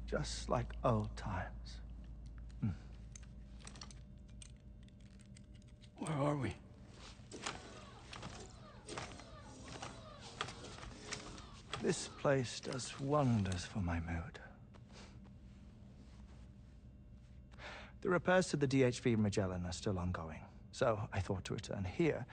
just like old times. Where are we? This place does wonders for my mood. The repairs to the DHV Magellan are still ongoing, so I thought to return here.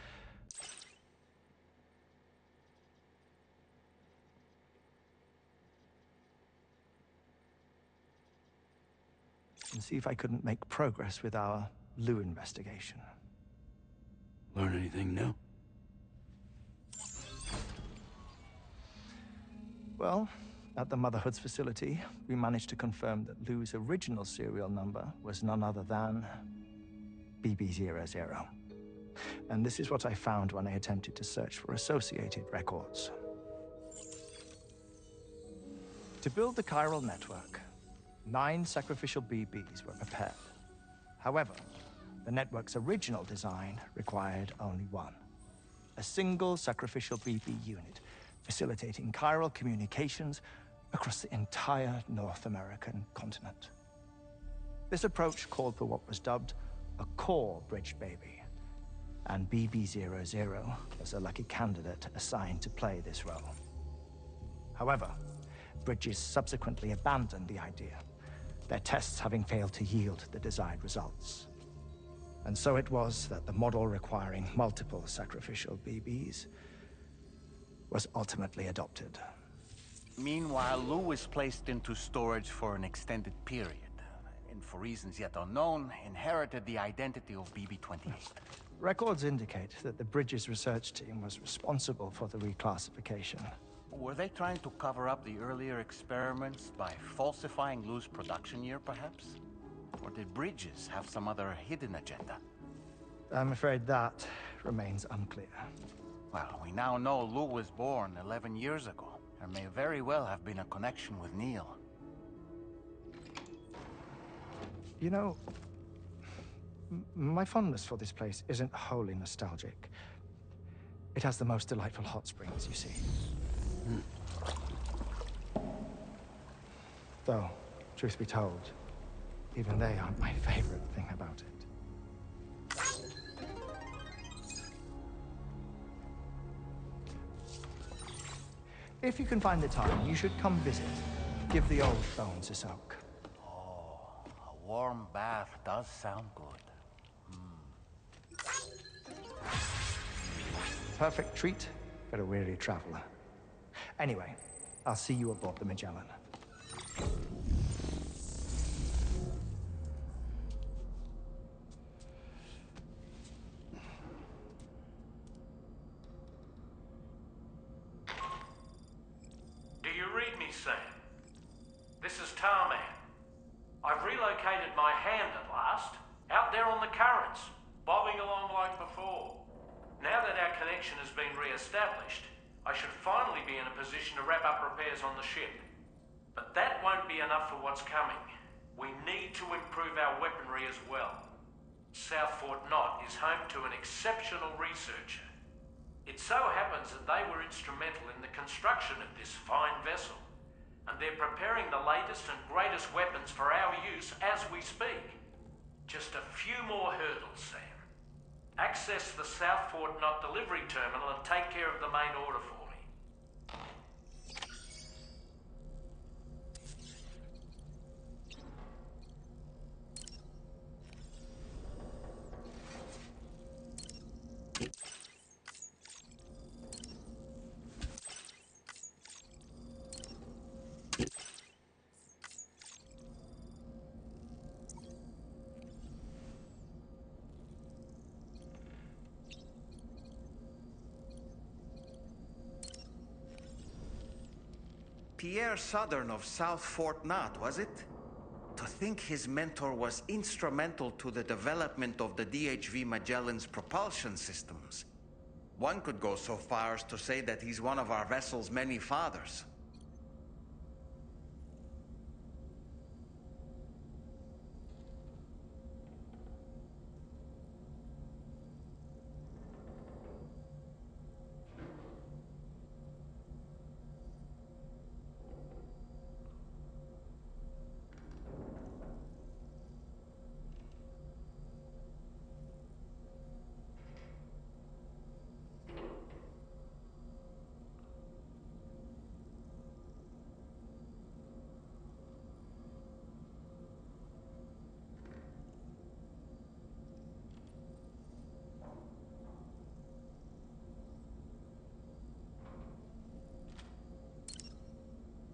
And see if I couldn't make progress with our Lou investigation. Learn anything new? Well, at the Motherhood's facility, we managed to confirm that Lou's original serial number was none other than BB00. And this is what I found when I attempted to search for associated records. To build the chiral network, 9 sacrificial BBs were prepared. However, the network's original design required only one. A single sacrificial BB unit, facilitating chiral communications across the entire North American continent. This approach called for what was dubbed a core bridge baby, and BB00 was a lucky candidate assigned to play this role. However, Bridges subsequently abandoned the idea, their tests having failed to yield the desired results. And so it was that the model requiring multiple sacrificial BBs was ultimately adopted. Meanwhile, Lou was placed into storage for an extended period, and for reasons yet unknown, inherited the identity of BB-28. Records indicate that the Bridges research team was responsible for the reclassification. Were they trying to cover up the earlier experiments by falsifying Lou's production year, perhaps? Or did Bridges have some other hidden agenda? I'm afraid that remains unclear. Well, we now know Lou was born 11 years ago. There may very well have been a connection with Neil. You know, my fondness for this place isn't wholly nostalgic. It has the most delightful hot springs, you see. Though, truth be told, even they aren't my favorite thing about it. If you can find the time, you should come visit. Give the old bones a soak. Oh, a warm bath does sound good. Perfect treat for a weary traveler. Anyway, I'll see you aboard the Magellan. Do you read me, Sam? This is Tarman. I've relocated my hand at last, out there on the currents, bobbing along like before. Now that our connection has been re-established, I should finally be in a position to wrap up repairs on the ship. But that won't be enough for what's coming. We need to improve our weaponry as well. South Fort Knott is home to an exceptional researcher. It so happens that they were instrumental in the construction of this fine vessel, and they're preparing the latest and greatest weapons for our use as we speak. Just a few more hurdles, Sam. Access the South Fort Knott delivery terminal and take care of the main order for me. Pierre Southern of South Fort Knott, was it? To think his mentor was instrumental to the development of the DHV Magellan's propulsion systems. One could go so far as to say that he's one of our vessel's many fathers.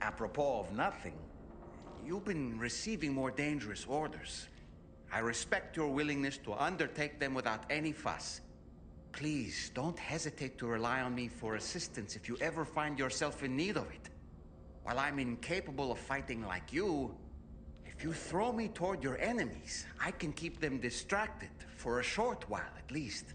apropos of nothing, you've been receiving more dangerous orders. I respect your willingness to undertake them without any fuss. Please, don't hesitate to rely on me for assistance if you ever find yourself in need of it. While I'm incapable of fighting like you, if you throw me toward your enemies, I can keep them distracted for a short while at least.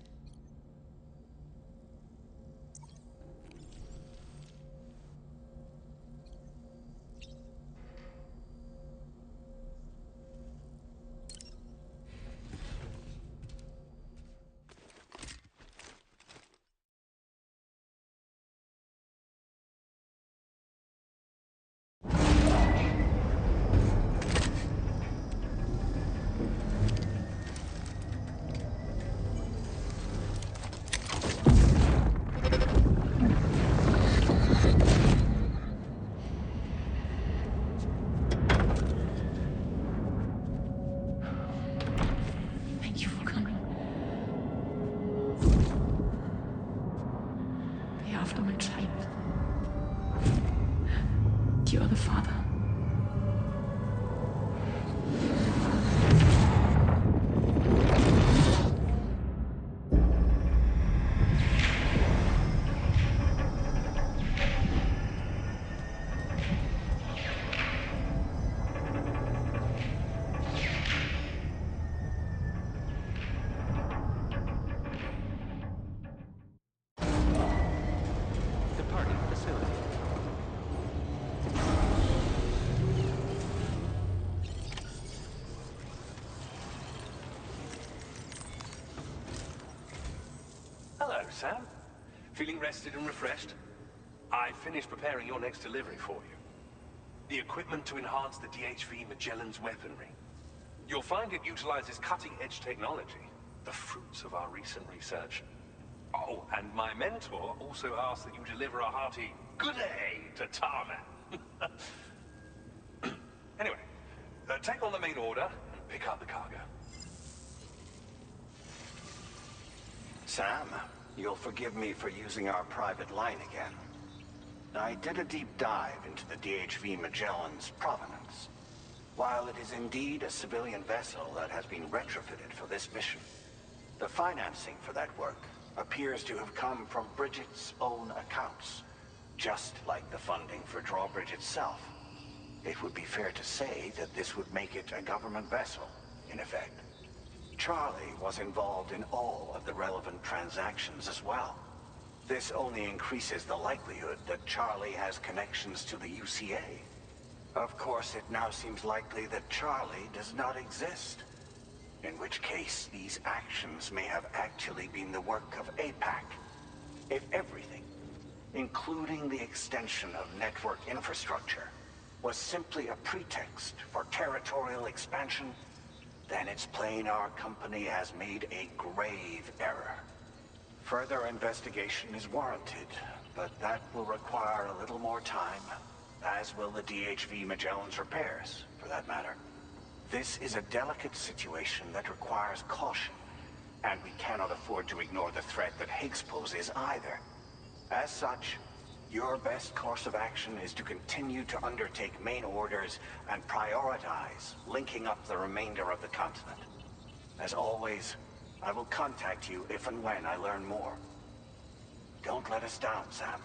Thank you for coming. Be after my child. You are the father. Departing facility. Hello, Sam. Feeling rested and refreshed? I finished preparing your next delivery for you. The equipment to enhance the DHV Magellan's weaponry. You'll find it utilizes cutting-edge technology, the fruits of our recent research. Oh, and my mentor also asked that you deliver a hearty good day to Tarman. Anyway, take on the main order and pick up the cargo. Sam, you'll forgive me for using our private line again. I did a deep dive into the DHV Magellan's provenance. While it is indeed a civilian vessel that has been retrofitted for this mission, the financing for that work appears to have come from Bridget's own accounts, just like the funding for Drawbridge itself. It would be fair to say that this would make it a government vessel, in effect. Charlie was involved in all of the relevant transactions as well. This only increases the likelihood that Charlie has connections to the UCA. Of course, it now seems likely that Charlie does not exist. In which case, these actions may have actually been the work of APAC. If everything, including the extension of network infrastructure, was simply a pretext for territorial expansion, then it's plain our company has made a grave error. Further investigation is warranted, but that will require a little more time, as will the DHV Magellan's repairs, for that matter. This is a delicate situation that requires caution, and we cannot afford to ignore the threat that Higgs poses either. As such, your best course of action is to continue to undertake main orders and prioritize linking up the remainder of the continent. As always, I will contact you if and when I learn more. Don't let us down, Sam.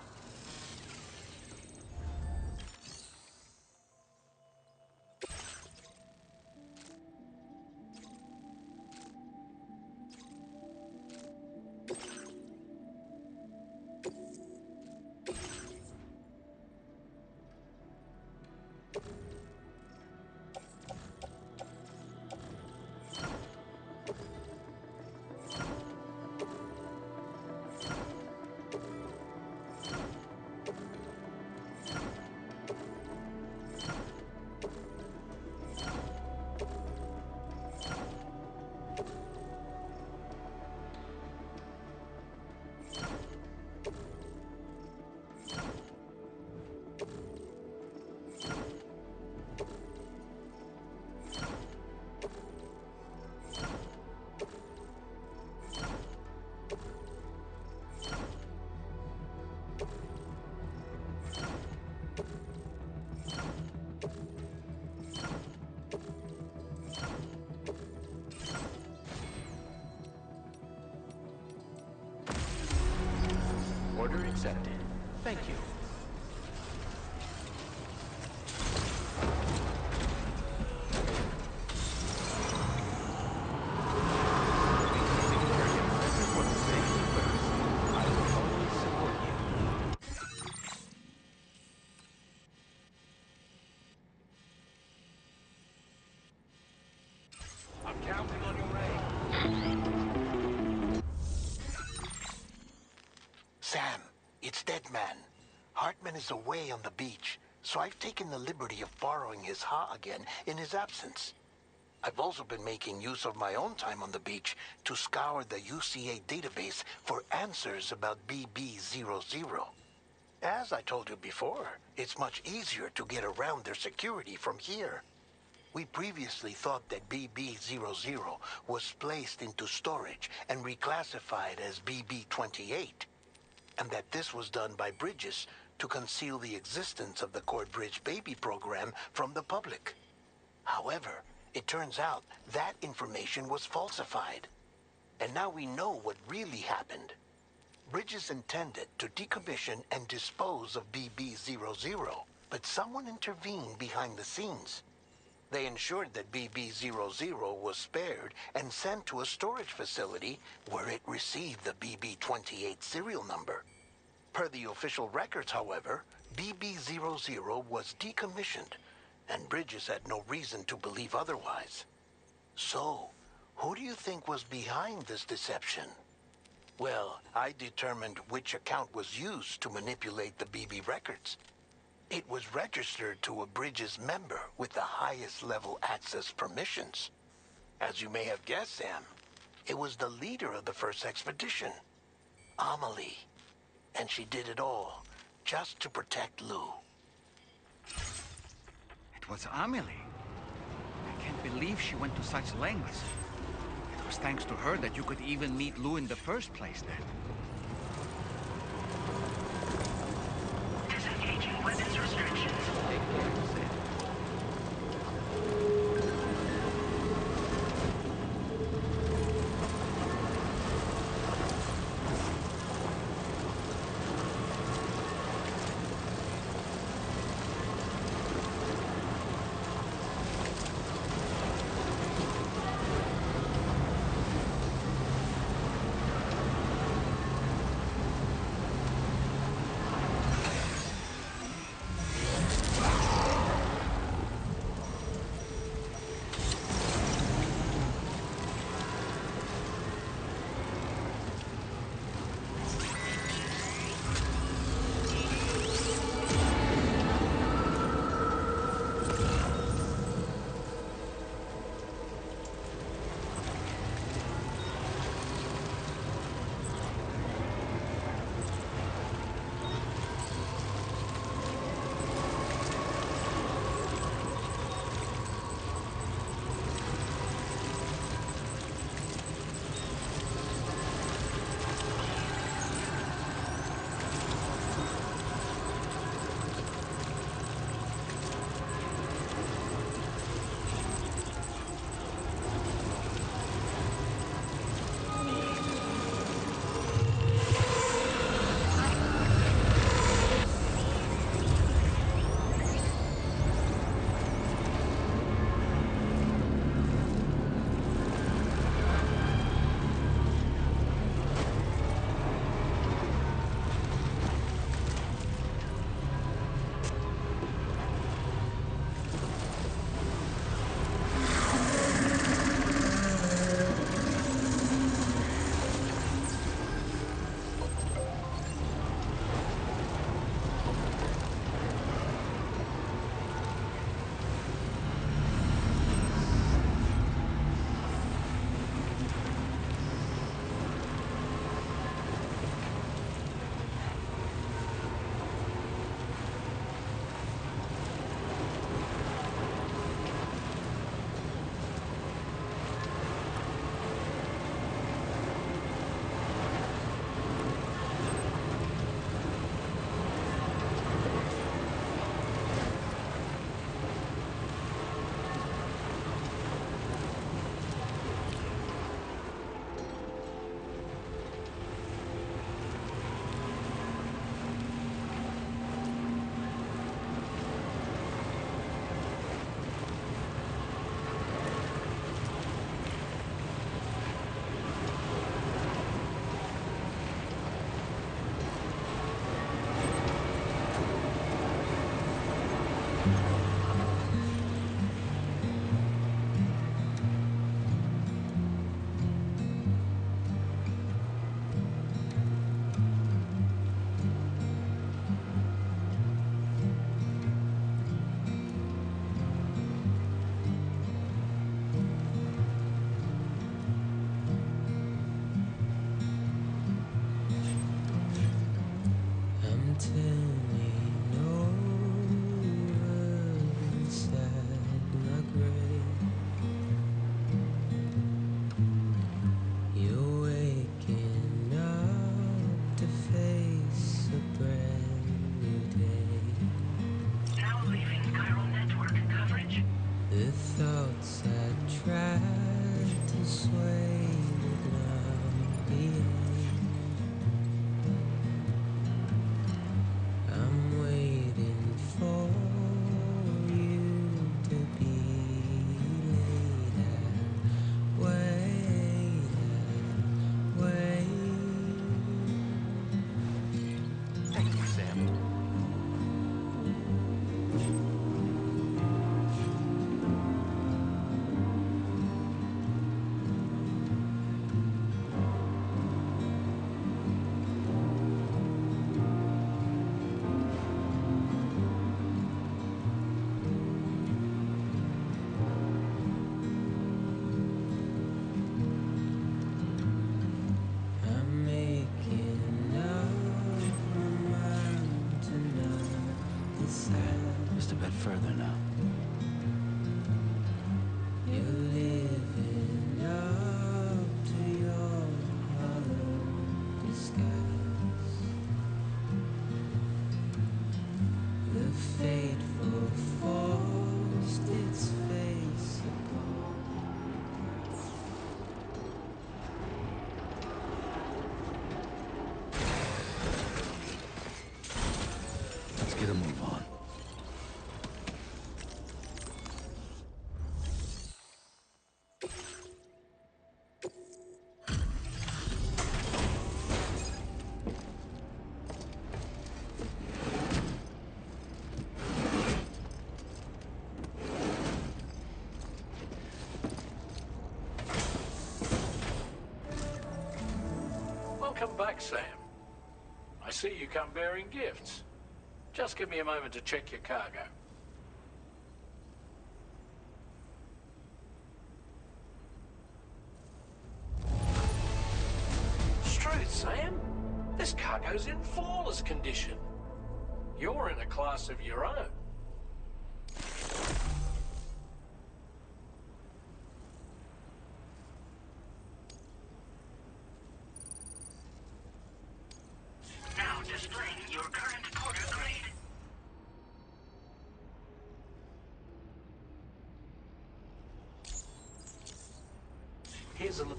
Order accepted. Thank you. I'm counting on your aid. Sam, it's Deadman. Hartman is away on the beach, so I've taken the liberty of borrowing his Ha again in his absence. I've also been making use of my own time on the beach to scour the UCA database for answers about BB00. As I told you before, it's much easier to get around their security from here. We previously thought that BB00 was placed into storage and reclassified as BB28, and that this was done by Bridges to conceal the existence of the Corbridge baby program from the public. However, it turns out that information was falsified. And now we know what really happened. Bridges intended to decommission and dispose of BB00, but someone intervened behind the scenes. They ensured that BB00 was spared and sent to a storage facility where it received the BB28 serial number. Per the official records, however, BB00 was decommissioned, and Bridges had no reason to believe otherwise. So, who do you think was behind this deception? Well, I determined which account was used to manipulate the BB records. It was registered to a Bridges member with the highest level access permissions. As you may have guessed, Sam, it was the leader of the first expedition, Amelie. And she did it all just to protect Lou. It was Amelie. I can't believe she went to such lengths. It was thanks to her that you could even meet Lou in the first place then. Disengaging weapons restrictions. a brand new day. Now leaving chiral network coverage. The thoughts I tried to sway would not behave. I'm waiting for you to be laid. Wait, wait. Thank you, Sam. I'm making up my mind to not decide. Just a bit further now. You're living up to your hollow disguise. The fateful forced its face upon. Let's get a move on. Welcome back, Sam. I see you come bearing gifts. Just give me a moment to check your cargo. Truth, Sam. This cargo's in flawless condition. You're in a class of your own. Now displaying your current porter grade. Here's a little...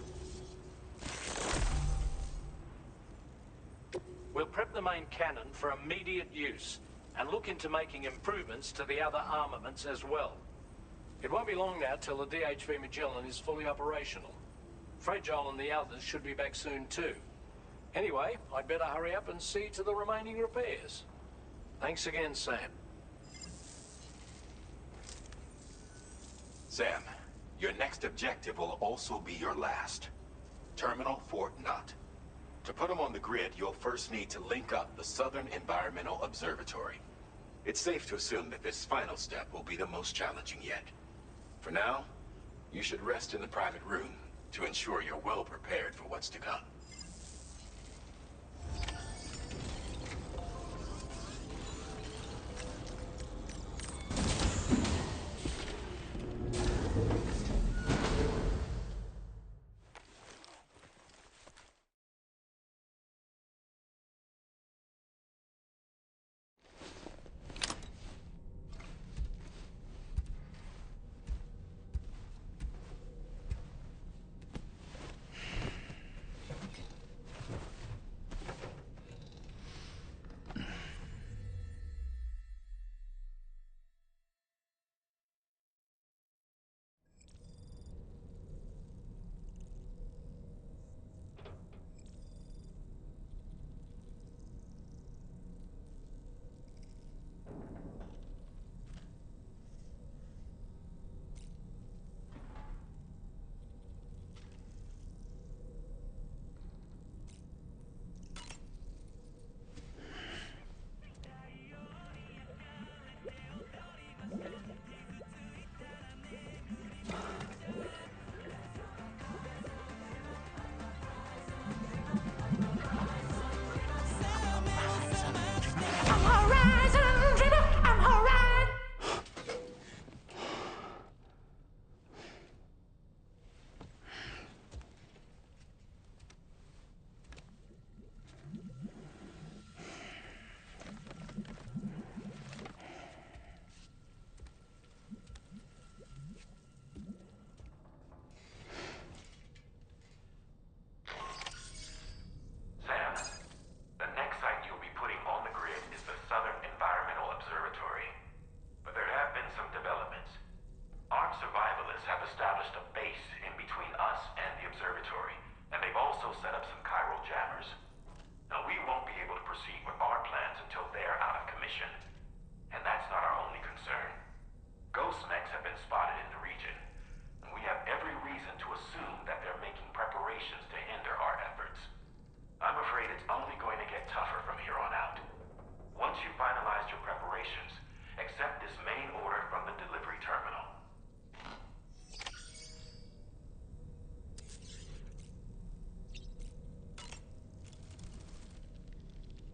We'll prep the main cannon for immediate use and look into making improvements to the other armaments as well. It won't be long now till the DHV Magellan is fully operational. Fragile and the others should be back soon too. Anyway, I'd better hurry up and see to the remaining repairs. Thanks again, Sam. Sam, your next objective will also be your last. Terminal Fort Knott. To put them on the grid, you'll first need to link up the Southern Environmental Observatory. It's safe to assume that this final step will be the most challenging yet. For now, you should rest in the private room to ensure you're well prepared for what's to come.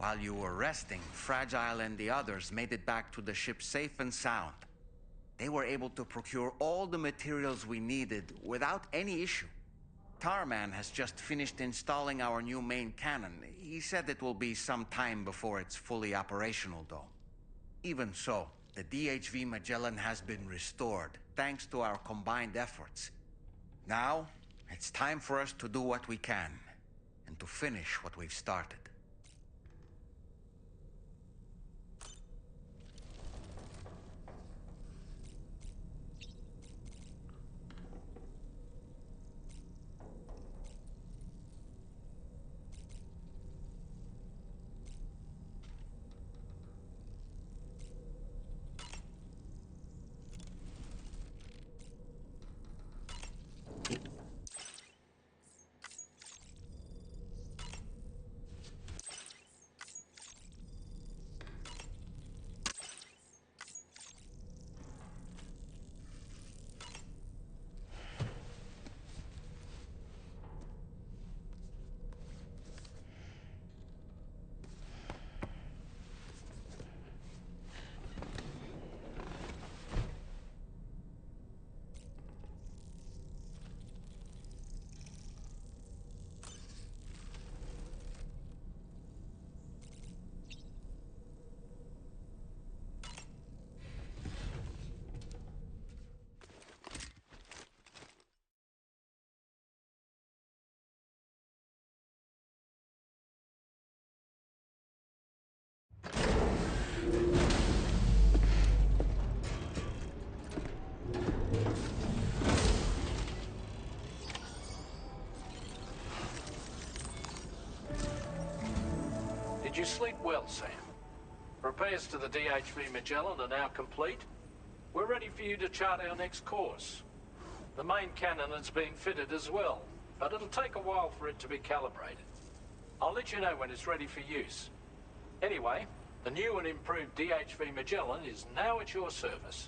While you were resting, Fragile and the others made it back to the ship safe and sound. They were able to procure all the materials we needed without any issue. Tarman has just finished installing our new main cannon. He said it will be some time before it's fully operational, though. Even so, the DHV Magellan has been restored, thanks to our combined efforts. Now, it's time for us to do what we can, and to finish what we've started. Did you sleep well, Sam? Repairs to the DHV Magellan are now complete. We're ready for you to chart our next course. The main cannon is being fitted as well, but it'll take a while for it to be calibrated. I'll let you know when it's ready for use. Anyway, the new and improved DHV Magellan is now at your service.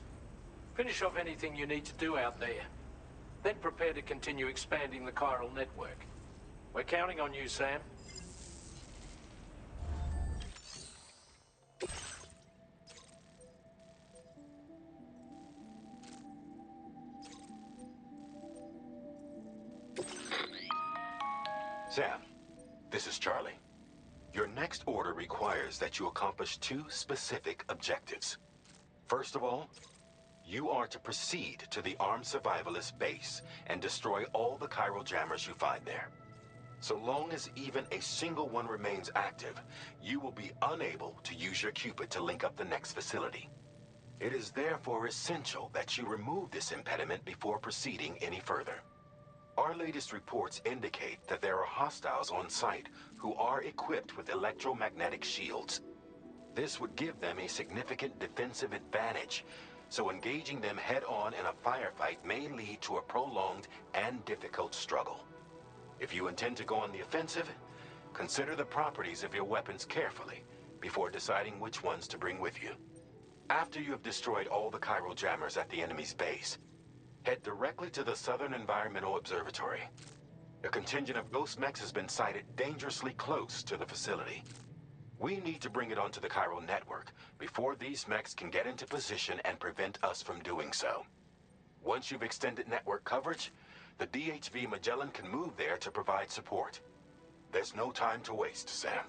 Finish off anything you need to do out there. Then prepare to continue expanding the chiral network. We're counting on you, Sam. Sam, this is Charlie. Your next order requires that you accomplish two specific objectives. First of all, you are to proceed to the armed survivalist base and destroy all the chiral jammers you find there. So long as even a single one remains active, you will be unable to use your Cupid to link up the next facility. It is therefore essential that you remove this impediment before proceeding any further. Our latest reports indicate that there are hostiles on site who are equipped with electromagnetic shields. This would give them a significant defensive advantage, so engaging them head-on in a firefight may lead to a prolonged and difficult struggle. If you intend to go on the offensive, consider the properties of your weapons carefully before deciding which ones to bring with you. After you have destroyed all the chiral jammers at the enemy's base, head directly to the Southern Environmental Observatory. A contingent of ghost mechs has been sighted dangerously close to the facility. We need to bring it onto the chiral network before these mechs can get into position and prevent us from doing so. Once you've extended network coverage, the DHV Magellan can move there to provide support. There's no time to waste, Sam.